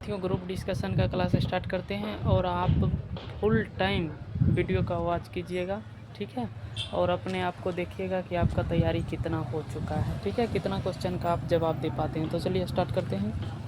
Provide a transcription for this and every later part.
विद्यार्थियों group discussion का class start करते हैं और आप फुल टाइम वीडियो का वॉच कीजिएगा, ठीक है। और अपने आप को देखिएगा कि आपका तैयारी कितना हो चुका है, ठीक है, कितना क्वेश्चन का आप जवाब दे पाते हैं। तो चलिए स्टार्ट करते हैं।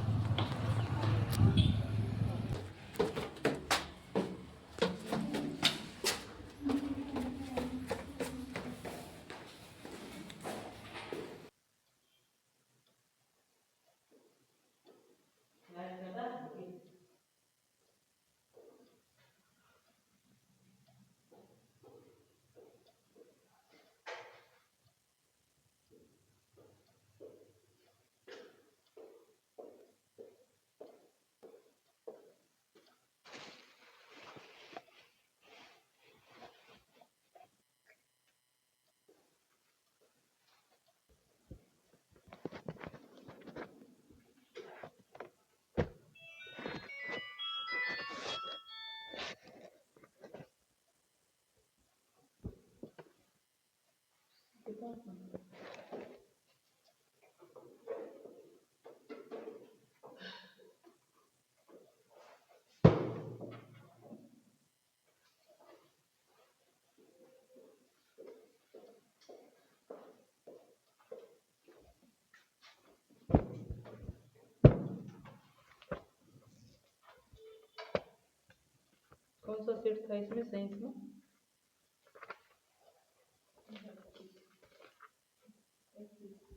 कौन सा सीट था इसमें साइंस में?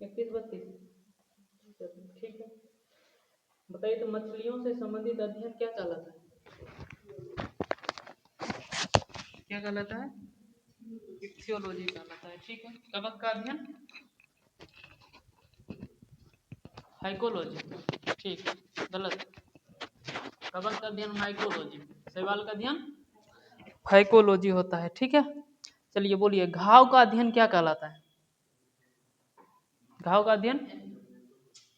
31-32, ठीक है। बताइए तो मछलियों से संबंधित अध्ययन क्या कहलाता है? क्या कहलाता है? इक्थियोलॉजी कहलाता है, ठीक है। कवक का अध्ययन हाइकोलॉजी, ठीक, गलत। कवक का अध्ययन माइकोलॉजी, शैवाल का अध्ययन फाइकोलॉजी होता है, ठीक है। चलिए बोलिए, घाव का अध्ययन क्या कहलाता है? घाव का अध्ययन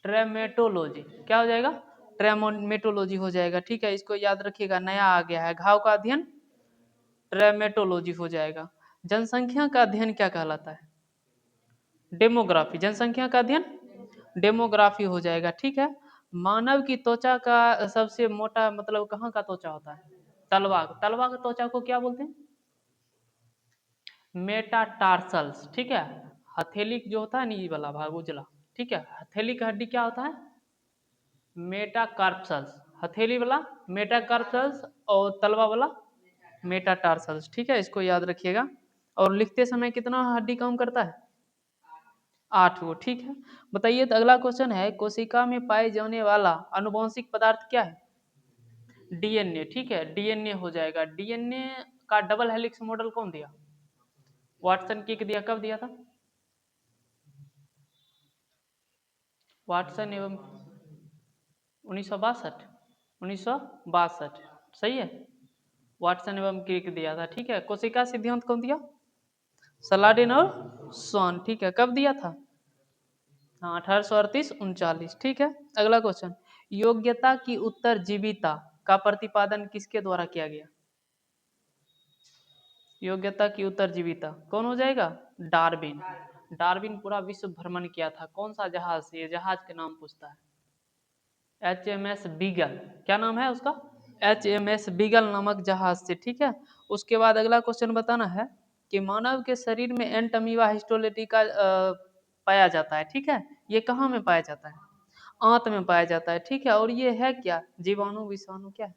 ट्रेमेटोलॉजी, क्या हो जाएगा? ट्रेमेटोलॉजी हो जाएगा, ठीक है। इसको याद रखिएगा, नया आ गया है। घाव का अध्ययन ट्रेमेटोलॉजी हो जाएगा। जनसंख्या का अध्ययन क्या कहलाता है? डेमोग्राफी। जनसंख्या का अध्ययन डेमोग्राफी हो जाएगा, ठीक है। मानव की त्वचा का सबसे मोटा मतलब कहाँ का त्वचा होता है? तलवा। तलवा का त्वचा को क्या बोलते हैं? मेटाटार्सल्स, ठीक है। हथेली जो होता है नी वाला भाग उजला, ठीक है, हथेली का हड्डी क्या होता है? मेटाकार्पसल्स। हथेली वाला मेटाकार्पसल्स और तलवा वाला मेटाटार्सल्स, ठीक है। इसको याद रखिएगा। और लिखते समय कितना हड्डी काम करता है? 8 गो, ठीक है। बताइए तो अगला क्वेश्चन है, कोशिका में पाए जाने वाला आनुवंशिक पदार्थ क्या है? डीएनए, ठीक है, डीएनए हो जाएगा। डीएनए का डबल हेलिक्स मॉडल कौन दिया? वाटसन किक दिया। कब दिया था? वाटसन एवं 1962, 1962, सही है। वाटसन एवं क्रिक दिया था, ठीक है। कोशिका सिद्धांत कौन दिया? सलाडिन और स्वान, ठीक है। कब दिया था? हाँ, 1838-39, ठीक है। अगला क्वेश्चन, योग्यता की उत्तरजीविता का प्रतिपादन किसके द्वारा किया गया? योग्यता की उत्तरजीविता कौन हो जाएगा? डार्विन। डार्विन पूरा विश्व भ्रमण किया था। कौन सा जहाज से? ये जहाज के नाम पूछता है। HMS बीगल, क्या नाम है उसका? HMS बीगल नामक जहाज से, ठीक है। उसके बाद अगला क्वेश्चन बताना है कि मानव के शरीर में एंट अमीबा हिस्टोलिटिका पाया जाता है, ठीक है। ये कहाँ में पाया जाता है? आंत में पाया जाता है, ठीक है। और ये है क्या? जीवाणु, विषाणु, क्या है?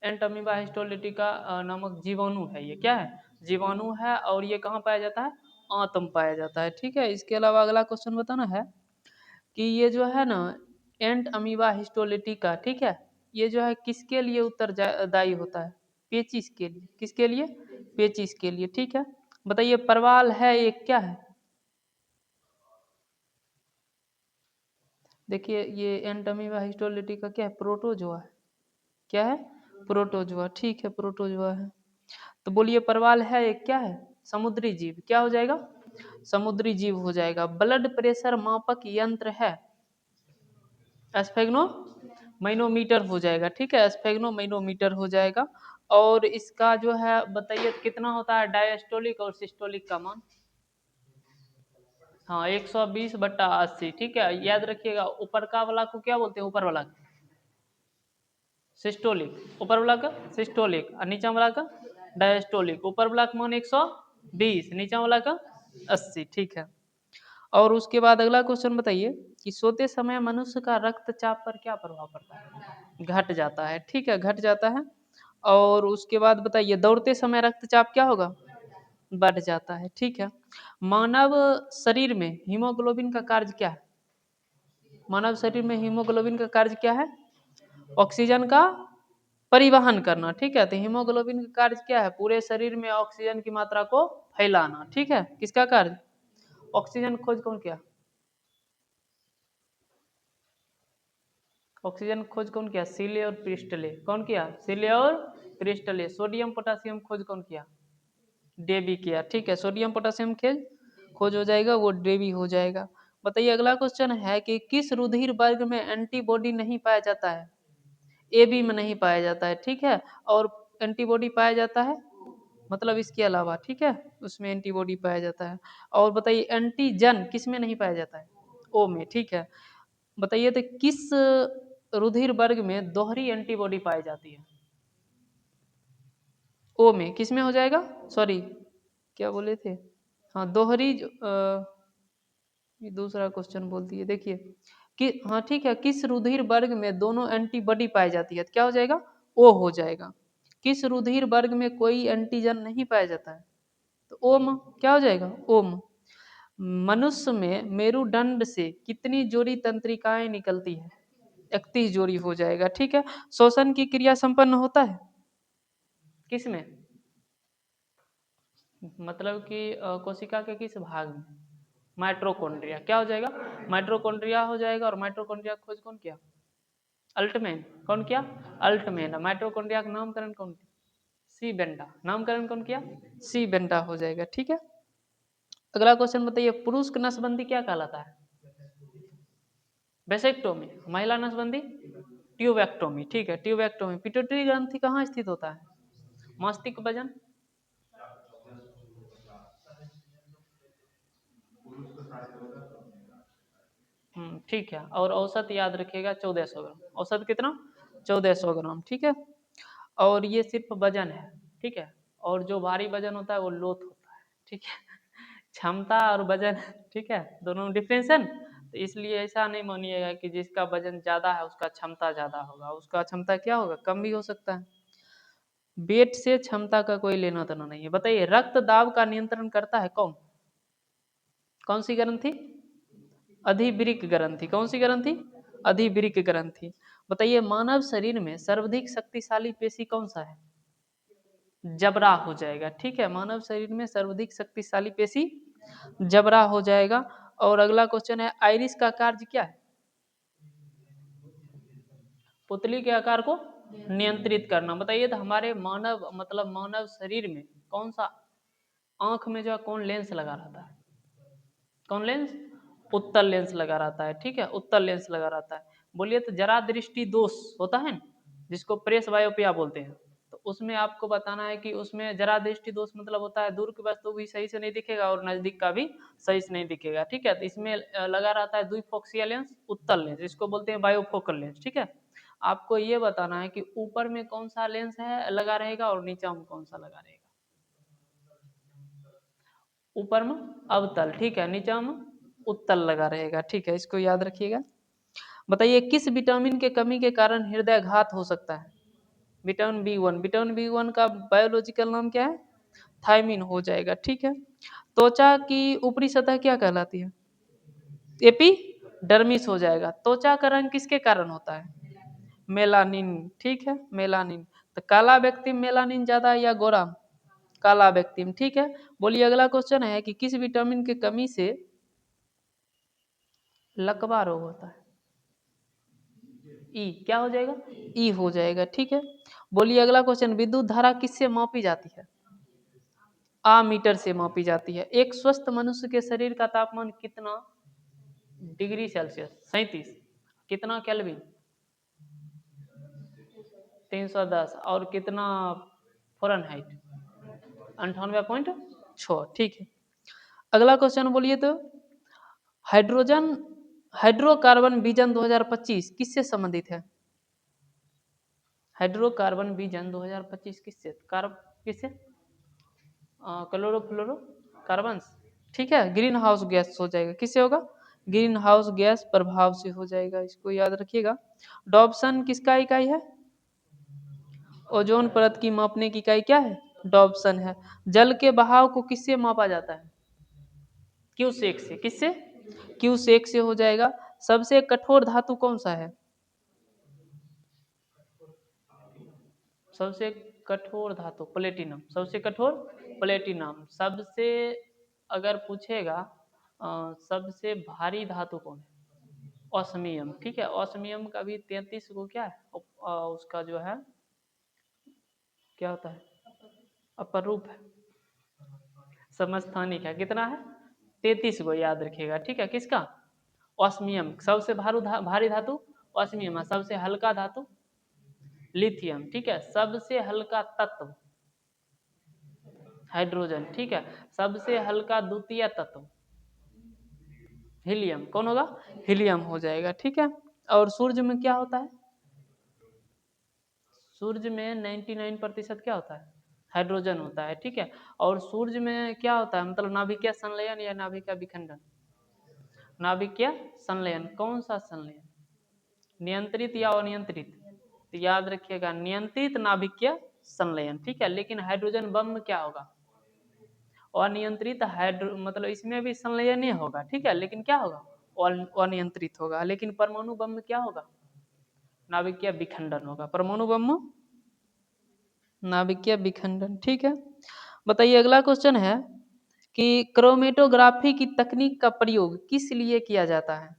एंट अमीबा हिस्टोलिटिका नामक जीवाणु है। ये क्या है? जीवाणु है। और ये कहाँ पाया जाता है? आंत में पाया जाता है, ठीक है। इसके अलावा अगला क्वेश्चन बताना है कि ये जो है ना एंट अमीबा हिस्टोलिटिका, ठीक है, ये जो है किसके लिए उत्तरदायी होता है? पेचिस के लिए। किसके लिए? पेचिस के लिए, ठीक है। बताइए परवाल है एक क्या है? देखिए ये एंट अमीबा हिस्टोलिटिका क्या है? प्रोटोजोआ है। क्या है? प्रोटोजोआ, ठीक है, प्रोटोजोआ है। तो बोलिए परवाल है एक क्या है? समुद्री जीव, क्या हो जाएगा? समुद्री जीव हो जाएगा। ब्लड प्रेशर मापक यंत्र है? स्फेग्नो मैनोमीटर हो जाएगा, ठीक है, स्फेग्नो मैनोमीटर हो जाएगा। और इसका जो है बताइए कितना होता है डायस्टोलिक और सिस्टोलिक का मान? हाँ, 120/80, ठीक है। याद रखिएगा, ऊपर का वाला को क्या बोलते हैं? ऊपर वाला सिस्टोलिक, ऊपर वाला का सिस्टोलिक और नीचे वाला का डायस्टोलिक। ऊपर वाला का मान 120, नीचे वाला का 80। ठीक है। और उसके बाद अगला क्वेश्चन बताइए कि सोते समय मनुष्य का रक्तचाप पर क्या प्रभाव पड़ता है? घट जाता है। ठीक है, घट जाता है। और उसके बाद बताइए दौड़ते समय रक्तचाप क्या होगा? बढ़ जाता है। ठीक है। मानव शरीर में हीमोग्लोबिन का कार्य क्या है? मानव शरीर में हीमोग्लोबिन का कार्य क्या है? ऑक्सीजन का परिवहन करना। ठीक है, तो हीमोग्लोबिन का कार्य क्या है? पूरे शरीर में ऑक्सीजन की मात्रा को फैलाना। ठीक है, किसका कार्य? ऑक्सीजन खोज कौन किया? ऑक्सीजन खोज कौन किया? सीले और प्रिस्टले। कौन किया? सीले और प्रिस्टले। सोडियम पोटासियम खोज कौन किया? डेबी किया। ठीक है, सोडियम पोटासियम खोज हो जाएगा, वो डेबी हो जाएगा। बताइए अगला क्वेश्चन है कि किस रुधिर वर्ग में एंटीबॉडी नहीं पाया जाता है? ए बी में नहीं पाया जाता है। ठीक है, और एंटीबॉडी पाया जाता है मतलब इसके अलावा। ठीक है, उसमें एंटीबॉडी पाया जाता है। और बताइए एंटीजन किस में नहीं पाया जाता है? ओ में। ठीक है, बताइए तो किस रुधिर वर्ग में दोहरी एंटीबॉडी पाई जाती है? ओ में। किस में हो जाएगा? सॉरी, क्या बोले थे? हाँ, दोहरी ये दूसरा क्वेश्चन बोल दिए। देखिए कि हाँ ठीक है, किस रुधिर वर्ग में दोनों एंटीबॉडी पाई जाती है? क्या हो जाएगा? ओ हो जाएगा। किस रुधिर वर्ग में कोई एंटीजन नहीं पाया जाता है? तो ओम। क्या हो जाएगा? ओम। मनुष्य में मेरुदंड से कितनी जोड़ी तंत्रिकाएं निकलती है? 31 जोड़ी हो जाएगा। ठीक है। श्वसन की क्रिया संपन्न होता है किस में? मतलब कि कोशिका के किस भाग में? माइट्रोकॉन्ड्रिया। क्या हो जाएगा? माइट्रोकॉन्ड्रिया हो जाएगा। और माइट्रोकॉन्ड्रिया खोज कौन किया? अल्टमैन। कौन किया? अल्टमैन। माइट्रोकॉन्ड्रिया का नामकरण कौन किया? सी बेंडा। नामकरण कौन किया? सी बेंडा हो जाएगा। ठीक है। अगला क्वेश्चन बताइए पुरुष की नसबंदी क्या कहलाता है? वेसेक्टोमी। महिला नसबंदी ट्यूबेक्टोमी। ठीक है, ट्यूबेक्टोमी। पिट्यूटरी ग्रंथि कहाँ स्थित होता है? मस्तिष्क वजन। ठीक है। और औसत याद रखिएगा 1400 ग्राम। औसत कितना? 1400 ग्राम। ठीक है। और ये सिर्फ वजन है। ठीक है। और जो भारी वजन होता है वो लोथ होता है। ठीक है। क्षमता और वजन ठीक है, दोनों में डिफरेंस है ना? तो इसलिए ऐसा नहीं मानिएगा कि जिसका वजन ज्यादा है उसका क्षमता ज्यादा होगा। उसका क्षमता क्या होगा? कम भी हो सकता है। वेट से क्षमता का कोई लेना देना नहीं है। बताइए रक्त दाब का नियंत्रण करता है कौन? कौन सी ग्रंथि? अधिवृक्क ग्रंथि। कौन सी ग्रंथि? अधिवृक्क ग्रंथि। बताइए मानव शरीर में सर्वाधिक शक्तिशाली पेशी कौन सा है? जबड़ा हो जाएगा। ठीक है, मानव शरीर में सर्वाधिक शक्तिशाली पेशी जबड़ा हो जाएगा। और अगला क्वेश्चन है आइरिस का कार्य क्या है? पुतली के आकार को नियंत्रित करना। बताइए तो हमारे मानव मतलब मानव शरीर में कौन सा आंख में जो है कौन लेंस लगा रहता है? कौन लेंस? उत्तल लेंस लगा रहता है। ठीक है, उत्तल लेंस लगा रहता है। बोलिए तो जरा दृष्टि दोष होता है ना, जिसको प्रेस बायोपिया बोलते हैं। तो उसमें आपको बताना है कि उसमें जरा दृष्टि दोष मतलब होता है दूर की वस्तु भी सही से नहीं दिखेगा और नजदीक का भी सही से नहीं दिखेगा। ठीक है, तो इसमें लगा रहता है द्विफोक्सीय लेंस, उत्तल लेंस, इसको बोलते हैं बायोफोकल लेंस। ठीक है, आपको ये बताना है कि ऊपर में कौन सा लेंस है लगा रहेगा और नीचे में कौन सा लगा रहेगा। ऊपर में अवतल। ठीक है, नीचे में उत्तल लगा रहेगा। ठीक है, इसको याद रखिएगा। बताइए किस विटामिन के कमी के कारण हृदय घात हो सकता है? Vitamin B1। विटामिन B1 का बायोलॉजिकल नाम क्या है? थायमिन हो जाएगा। ठीक है। त्वचा की ऊपरी सतह क्या कहलाती है? एपिडर्मिस हो जाएगा। त्वचा का रंग किसके कारण होता है? मेलानिन। ठीक है, मेलानिन। तो काला व्यक्ति में मेलानिन ज्यादा है या गोरा? काला व्यक्ति में। ठीक है। बोलिए अगला क्वेश्चन है कि किस विटामिन की कमी से लकवा रोग होता है? ई। क्या हो जाएगा? ई हो जाएगा। ठीक है। बोलिए अगला क्वेश्चन विद्युत धारा किससे मापी जाती है? मीटर से मापी जाती है। एक स्वस्थ मनुष्य के शरीर का तापमान कितना डिग्री सेल्सियस? 37। कितना केल्विन? 310। और कितना फ़ारेनहाइट? 98.6। ठीक है। अगला क्वेश्चन बोलिए तो हाइड्रोजन हाइड्रोकार्बन विजन 2025 किससे संबंधित है? हाइड्रोकार्बन विजन 2025 किससे किससे क्लोरोफ्लोरो कार्बन, ठीक है, ग्रीन हाउस गैस हो जाएगा, किससे होगा, ग्रीन हाउस गैस प्रभाव से हो जाएगा, इसको याद रखिएगा। डॉप्सन किसका इकाई है, ओजोन परत की मापने की इकाई क्या है, डॉप्सन है। जल के बहाव को किससे मापा जाता है, क्यूसेक से, किससे, क्यूसेक से हो जाएगा। सबसे कठोर धातु कौन सा है, सबसे कठोर धातु प्लेटिनम, सबसे कठोर प्लेटिनम। सबसे अगर पूछेगा सबसे भारी धातु कौन है, ऑस्मियम, ठीक है, ऑस्मियम का भी 33 को क्या है उसका जो है क्या होता है, अपरूप है, समस्थानिक है, कितना है 33 को याद रखिएगा, ठीक है, किसका, ऑस्मियम। सबसे भारी धातु ऑस्मियम है। सबसे हल्का धातु लिथियम, ठीक है। सबसे हल्का तत्व हाइड्रोजन, ठीक है। सबसे हल्का द्वितीय तत्व हीलियम, कौन होगा, हीलियम हो जाएगा, ठीक है। और सूर्य में क्या होता है, सूर्य में 99% क्या होता है, हाइड्रोजन होता है, ठीक है। और सूर्य में क्या होता है, मतलब नाभिकीय संलयन या नाभिकीय विखंडन, नाभिकीय संलयन, कौन सा संलयन, नियंत्रित या अनियंत्रित, तो याद रखिएगा नियंत्रित नाभिकीय संलयन, ठीक है। लेकिन हाइड्रोजन बम में क्या होगा, अनियंत्रित हाइड्रो, मतलब इसमें भी संलयन ही होगा, ठीक है, लेकिन क्या होगा, अनियंत्रित होगा। लेकिन परमाणु बम में क्या होगा, नाभिकीय विखंडन होगा, परमाणु बम में नाभिकीय विखंडन, ठीक है। बताइए अगला क्वेश्चन है कि क्रोमेटोग्राफी की तकनीक का प्रयोग किस लिए किया जाता है,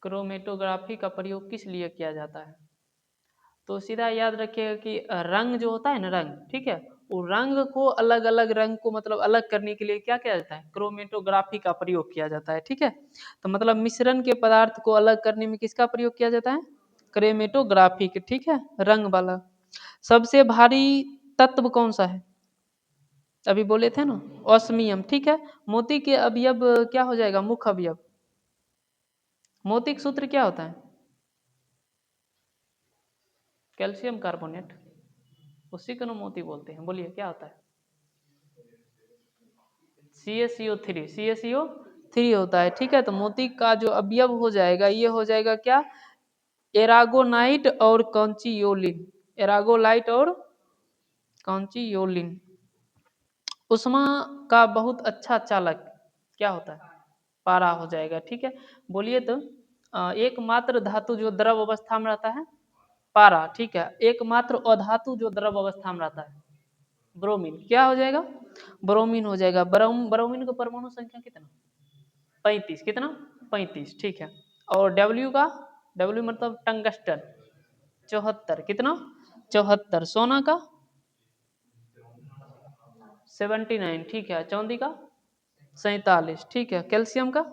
क्रोमेटोग्राफी का प्रयोग किस लिए किया जाता है, तो सीधा याद रखिएगा कि रंग जो होता है ना, रंग, ठीक है, वो रंग को अलग अलग रंग को मतलब अलग करने के लिए क्या किया जाता है, क्रोमेटोग्राफी का प्रयोग किया जाता है, ठीक है। तो मतलब मिश्रण के पदार्थ को अलग करने में किसका प्रयोग किया जाता है, क्रोमेटोग्राफी के, ठीक है, रंग वाला। सबसे भारी तत्व कौन सा है, अभी बोले थे ना, ऑस्मियम, ठीक है। मोती के अवयव क्या हो जाएगा, मुख्य अवयव, मोती का सूत्र क्या होता है, कैल्शियम कार्बोनेट, उसी को ना मोती बोलते हैं, बोलिए क्या होता है, CaCO3, CaCO3 होता है, ठीक है। तो मोती का जो अवयव हो जाएगा ये हो जाएगा क्या, एरागोनाइट और कॉन्चियोलिन, एरागोलाइट और कॉन्चियोलिन। उष्मा का बहुत अच्छा चालक क्या होता है, पारा हो जाएगा, ठीक है। बोलिए तो एकमात्र धातु जो द्रव अवस्था में रहता है, पारा, ठीक है। एकमात्र अधातु जो द्रव अवस्था में रहता है, ब्रोमीन, क्या हो जाएगा, ब्रोमीन हो जाएगा। ब्रोमीन का परमाणु संख्या कितना, 35, कितना 35, ठीक है। और डब्ल्यू का, डब्ल्यू मतलब टंगस्टन, 74, कितना 74। सोना का 79, ठीक है। चांदी का 47, ठीक है। कैल्शियम का,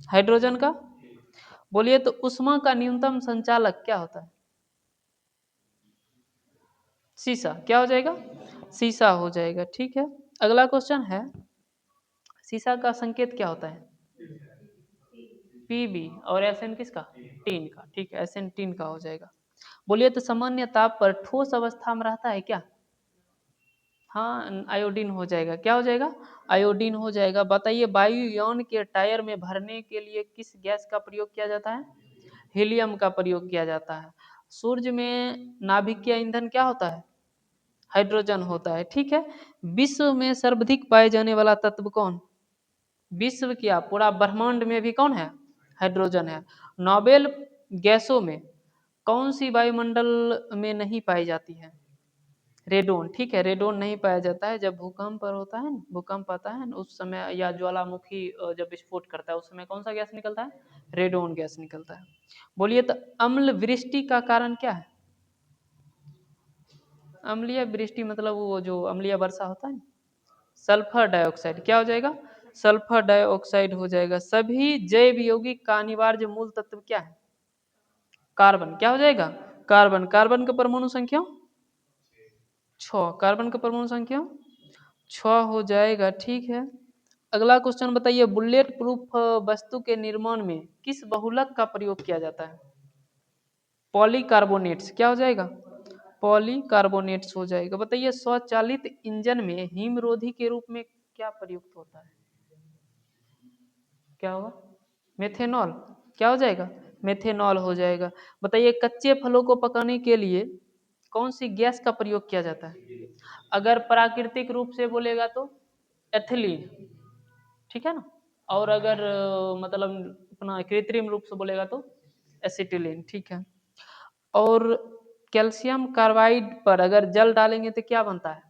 हाइड्रोजन का, बोलिए तो उष्मा का न्यूनतम संचालक क्या होता है, सीसा, क्या हो जाएगा, सीसा हो जाएगा, ठीक है। अगला क्वेश्चन है, सीसा का संकेत क्या होता है, Pb, और एसएन किसका, टीन का, ठीक है, एसएन टीन का हो जाएगा। बोलिए तो सामान्य ताप पर ठोस अवस्था में रहता है क्या, हाँ आयोडीन हो जाएगा, क्या हो जाएगा, आयोडीन हो जाएगा। बताइए वायुयान के टायर में भरने के लिए किस गैस का प्रयोग किया जाता है, हीलियम का प्रयोग किया जाता है। सूर्य में नाभिकीय ईंधन क्या होता है, हाइड्रोजन होता है, ठीक है। विश्व में सर्वाधिक पाए जाने वाला तत्व कौन, विश्व क्या पूरा ब्रह्मांड में भी कौन है, हाइड्रोजन है। नोबेल गैसों में कौन सी वायुमंडल में नहीं पाई जाती है, रेडोन, ठीक है, रेडोन नहीं पाया जाता है। जब भूकंप पर होता है ना, भूकंप आता है ना उस समय, या ज्वालामुखी जब विस्फोट करता है उस समय कौन सा गैस निकलता है, रेडोन गैस निकलता है। बोलिए तो अम्ल वृष्टि का कारण क्या है, अम्लीय वृष्टि मतलब वो जो अम्लीय वर्षा होता है ना, सल्फर डाइऑक्साइड, क्या हो जाएगा, सल्फर डाइऑक्साइड हो जाएगा। सभी जैव यौगिक का अनिवार्य मूल तत्व क्या है, कार्बन, क्या हो जाएगा, कार्बन। कार्बन का परमाणु संख्या 6, कार्बन का परमाणु संख्या 6 हो जाएगा, ठीक है। अगला क्वेश्चन बताइए, बुलेट प्रूफ वस्तु के निर्माण में किस बहुलक का प्रयोग किया जाता है, पॉलीकार्बोनेट्स, क्या हो जाएगा? पॉलीकार्बोनेट्स हो जाएगा। बताइए स्वचालित इंजन में हिमरोधी के रूप में क्या प्रयुक्त होता है? क्या होगा? मेथेनॉल, क्या हो जाएगा? मेथेनॉल हो जाएगा। बताइए कच्चे फलों को पकाने के लिए कौन सी गैस का प्रयोग किया जाता है? अगर प्राकृतिक रूप से बोलेगा तो एथिलीन, ठीक है ना। और अगर मतलब अपना कृत्रिम रूप से बोलेगा तो एसिटिलीन, ठीक है। और कैल्शियम कार्बाइड पर अगर जल डालेंगे तो क्या बनता है?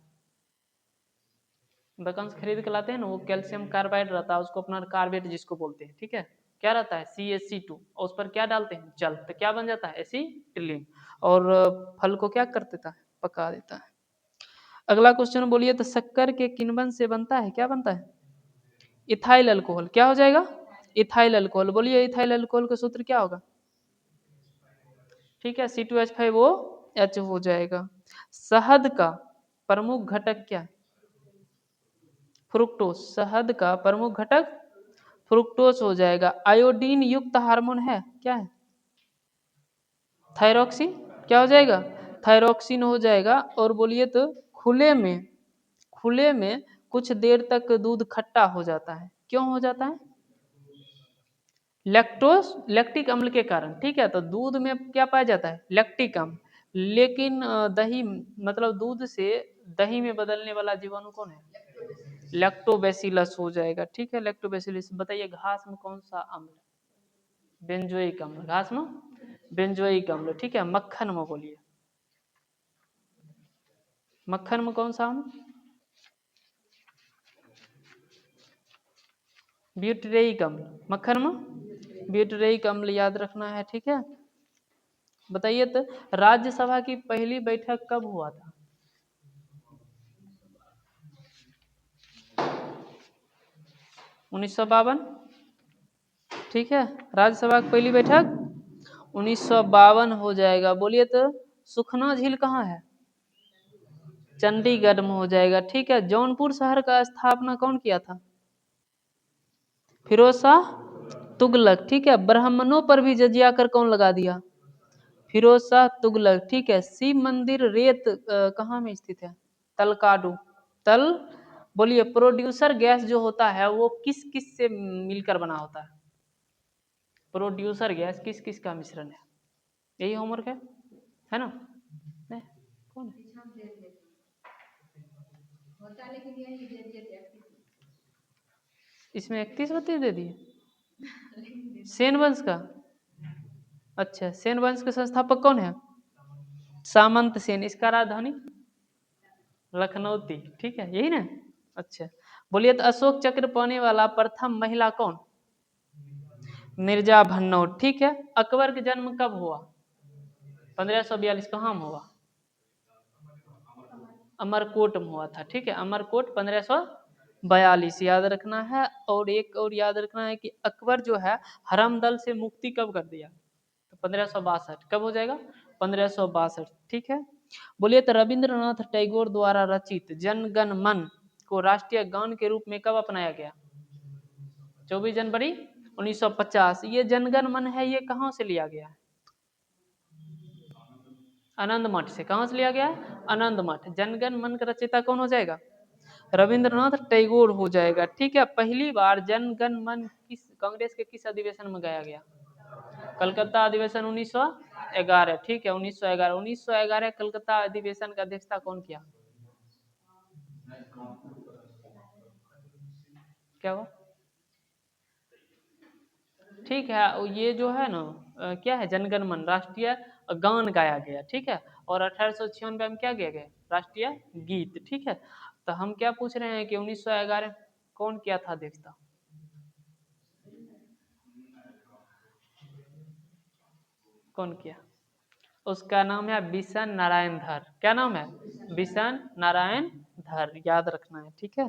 दुकान से खरीद के लाते हैं ना, वो कैल्शियम कार्बाइड रहता है, उसको अपना कार्बेट जिसको बोलते हैं, ठीक है। क्या रहता है? CaC2, और उस पर क्या डालते हैं? जल, तो क्या बन जाता है? एसिटिलीन। और फल को क्या कर देता है? पका देता है। अगला क्वेश्चन बोलिए तो शक्कर के किण्वन से बनता है, क्या बनता है? इथाइल अल्कोहल, क्या हो जाएगा? Ethyl alcohol. बोलिए इथाइल अल्कोहल का सूत्र क्या होगा? ठीक है, C2H5OH हो जाएगा। शहद का प्रमुख घटक क्या है? फ्रुक्टोज। शहद का प्रमुख घटक फ्रुक्टोज हो जाएगा। आयोडीन युक्त हार्मोन है, क्या है? थायरोक्सिन, क्या हो जाएगा? थायरोक्सिन हो जाएगा। और बोलिए तो खुले में कुछ देर तक दूध खट्टा हो जाता है, क्यों हो जाता है? लैक्टिक अम्ल के कारण, ठीक है। तो दूध में क्या पाया जाता है? लैक्टिक अम्ल। लेकिन दही, मतलब दूध से दही में बदलने वाला जीवाणु कौन है? लैक्टोबैसिलस हो जाएगा, ठीक है, लैक्टोबैसिलस। बताइए घास में कौन सा अम्ल? बेंजोइक अम्ल। घास में बेंजोइक अम्ल, ठीक है। मक्खन में बोलिए, मक्खन में कौन सा अम्ल? ब्यूटरेइक अम्ल। मक्खन में ब्यूटरेइक अम्ल याद रखना है, ठीक है। बताइए तो राज्यसभा की पहली बैठक कब हुआ था? 1952, ठीक है। राज्यसभा की पहली बैठक 1952 हो जाएगा। बोलिए तो सुखना झील कहाँ है? चंडीगढ़ में हो जाएगा, ठीक है। जौनपुर शहर का स्थापना कौन किया था? फिरोज शाह तुगलक, ठीक है। ब्राह्मणों पर भी जजिया कर कौन लगा दिया? फिरोज शाह तुगलक, ठीक है। शिव मंदिर रेत कहाँ में स्थित है? तलकाडू। तल बोलिए प्रोड्यूसर गैस जो होता है वो किस किस से मिलकर बना होता है? प्रोड्यूसर गैस किस किस का मिश्रण है? यही होमवर्क है ना? नहीं, कौन है? इसमें 31 दे दिए। सेन वंश का? अच्छा, सेन वंश के संस्थापक कौन है? सामंत सेन। इसका राजधानी लखनऊती, ठीक है, यही ना। अच्छा, बोलिए तो अशोक चक्र पाने वाला प्रथम महिला कौन? मिर्जा भन्नौत, ठीक है। अकबर का जन्म कब हुआ? 1542। कहाँ में हुआ? अमरकोट में हुआ था, ठीक है। अमरकोट 1542 याद रखना है। और एक और याद रखना है कि अकबर जो है हरम दल से मुक्ति कब कर दिया? तो 1562। कब हो जाएगा? 1562, ठीक है। बोलिए तो रविंद्रनाथ टैगोर द्वारा रचित जन गण मन को राष्ट्रीय गान के रूप में कब अपनाया गया? 24 जनवरी 1950। ये जनगण मन है, ये कहाँ से लिया गया है? आनंद मठ से। कहाँ से लिया गया है? आनंद मठ। जनगण मन का रचयिता कौन हो जाएगा? रविंद्रनाथ टैगोर हो जाएगा, ठीक है। पहली बार जनगण मन किस कांग्रेस के किस अधिवेशन में गाया गया? कलकत्ता अधिवेशन 1911, ठीक है। 1911 कलकत्ता अधिवेशन का अध्यक्षता कौन किया? क्या हुआ? ठीक है, ये जो है ना क्या है? जनगण मन राष्ट्रीय गान गाया गया, ठीक है। और 1896 में क्या किया गया? राष्ट्रीय गीत, ठीक है। तो हम क्या पूछ रहे हैं कि 1911 कौन किया था अध्यक्षता? कौन किया? उसका नाम है बिशन नारायण धर। क्या नाम है? बिशन नारायण धर, याद रखना है, ठीक है।